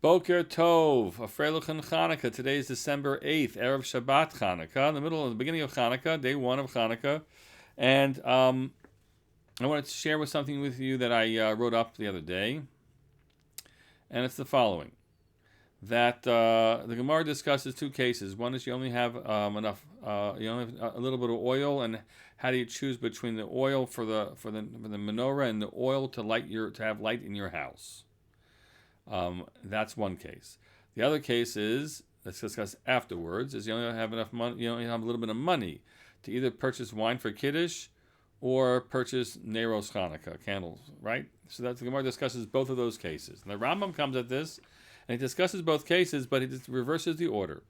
Boker Tov, Afreiluchen Chanukah. Today is December 8th, Erev Shabbat Chanukah, in the beginning of Chanukah, day 1 of Chanukah. And I wanted to share with something with you that I wrote up the other day. And it's the following. That the Gemara discusses two cases. One is you only have you only have a little bit of oil, and how do you choose between the oil for the menorah and the oil to have light in your house? That's one case. The other case is, let's discuss afterwards, is you only have enough money, you only have a little bit of money to either purchase wine for Kiddush or purchase Neros Chanukah, candles, right? So that's the Gemara discusses both of those cases. And the Rambam comes at this, and he discusses both cases, but he just reverses the order.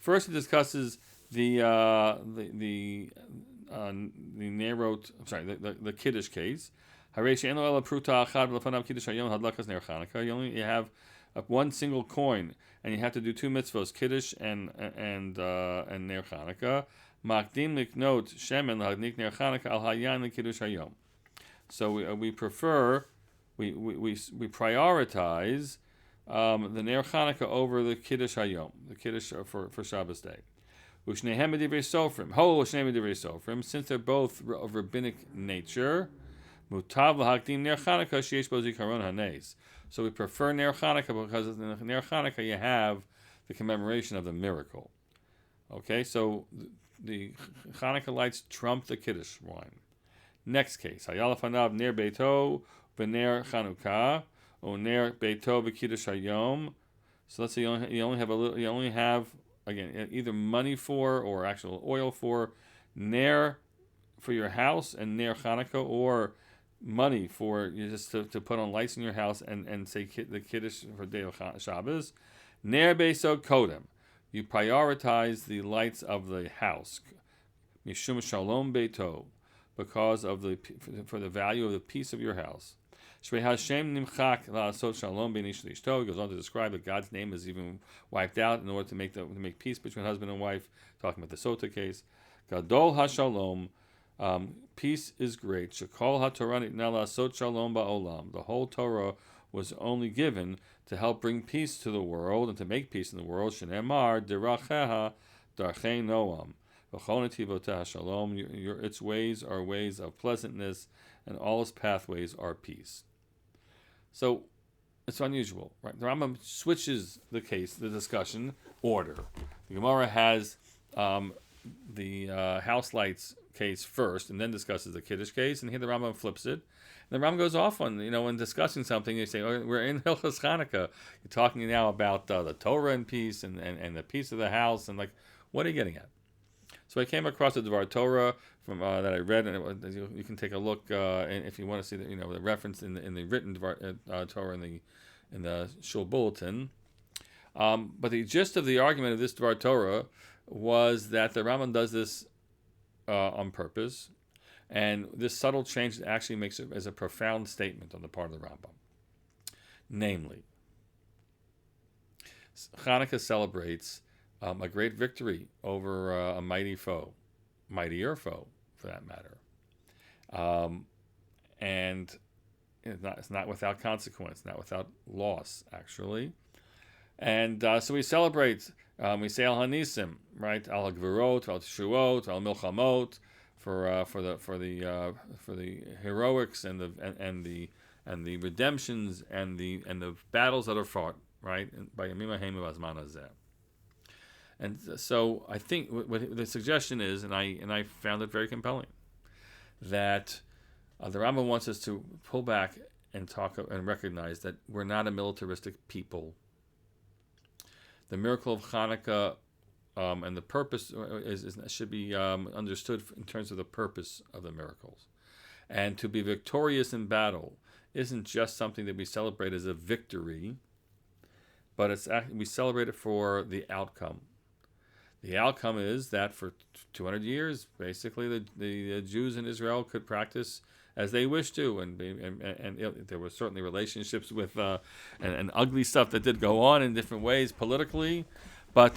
First, he discusses the Kiddush case. You only have one single coin, and you have to do two mitzvos, Kiddush and Ner Chanukah. Makdim liknot shemen lahadnik Ner Chanukah al hayan lekiddush hayom. So we prioritize the Ner Chanukah over the Kiddush hayom, the Kiddush for Shabbos day. Since they're both of rabbinic nature. Mutav lahakdim ner Chanukah sheyesh bo zikaron hanes. So we prefer ner Chanukah because in ner Chanukah you have the commemoration of the miracle. Okay, so the Chanukah lights trump the Kiddush wine. Next case, hayalafanav ner beito v'ner Chanukah or ner beito v'kiddush hayom. So let's say you only have again either money for or actual oil for ner for your house and ner Chanukah, or money for you just to put on lights in your house and say the Kiddush for day of Shabbos. Ner Beiso Kodem. You prioritize the lights of the house. Mishum Shalom Beito. Because of for the value of the peace of your house. Shvei Hashem Nimchak La'asot Shalom Beinish Lishto. He goes on to describe that God's name is even wiped out in order to make peace between husband and wife. Talking about the Sota case. Gadol HaShalom. Peace is great. Shekol HaTorah nitna la'asot shalom ba'olam. The whole Torah was only given to help bring peace to the world and to make peace in the world. Shenemar deracheha darchei noam. V'chol netivotah shalom. Its ways are ways of pleasantness, and all its pathways are peace. So it's unusual, right? The Rambam switches the discussion order. The Gemara has the house lights case first, and then discusses the Kiddush case, and here the Rambam flips it. And the Rambam goes off on, when discussing something, they say, oh, we're in Hilchos Chanukah. You're talking now about the Torah and peace and the peace of the house, and like, what are you getting at? So I came across a Dvar Torah from that I read, and you can take a look, and if you want to see the reference in the written Dvar Torah in the Shul Bulletin. But the gist of the argument of this Dvar Torah was that the Rambam does this on purpose, and this subtle change actually makes it as a profound statement on the part of the Rambam. Namely, Chanukah celebrates a great victory over a mighty foe, mightier foe for that matter, and it's not without consequence, not without loss actually, and so we celebrate. We say al hanism, right? Al gvirot, al teshuot, al milchamot, for the heroics and the redemptions and the battles that are fought, right? By Yamim Haim Azman Hazeh. And so I think what the suggestion is, and I found it very compelling, that the Rambam wants us to pull back and talk and recognize that we're not a militaristic people. The miracle of Chanukah and the purpose should be understood in terms of the purpose of the miracles. And to be victorious in battle isn't just something that we celebrate as a victory, but we celebrate it for the outcome. The outcome is that for 200 years, basically, the Jews in Israel could practice as they wished to, and there were certainly relationships with and ugly stuff that did go on in different ways politically, but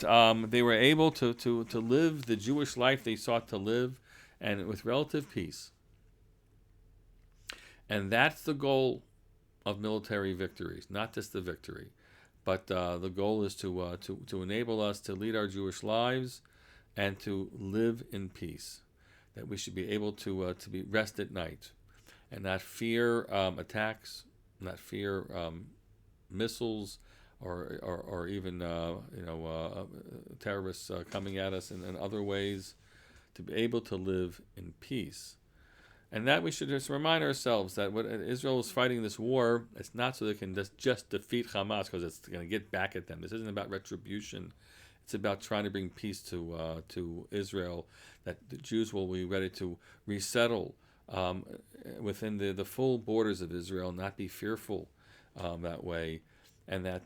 they were able to live the Jewish life they sought to live, and with relative peace. And that's the goal of military victories, not just the victory, But the goal is to enable us to lead our Jewish lives and to live in peace. That we should be able to be rest at night and not fear attacks, not fear missiles, or even terrorists coming at us in other ways. To be able to live in peace. And that we should just remind ourselves that what Israel is fighting this war, it's not so they can just defeat Hamas because it's going to get back at them. This isn't about retribution. It's about trying to bring peace to Israel, that the Jews will be ready to resettle within the full borders of Israel, not be fearful that way, and that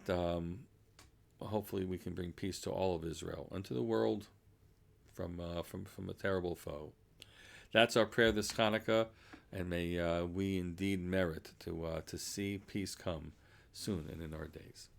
hopefully we can bring peace to all of Israel and to the world from a terrible foe. That's our prayer this Chanukah, and may we indeed merit to see peace come soon and in our days.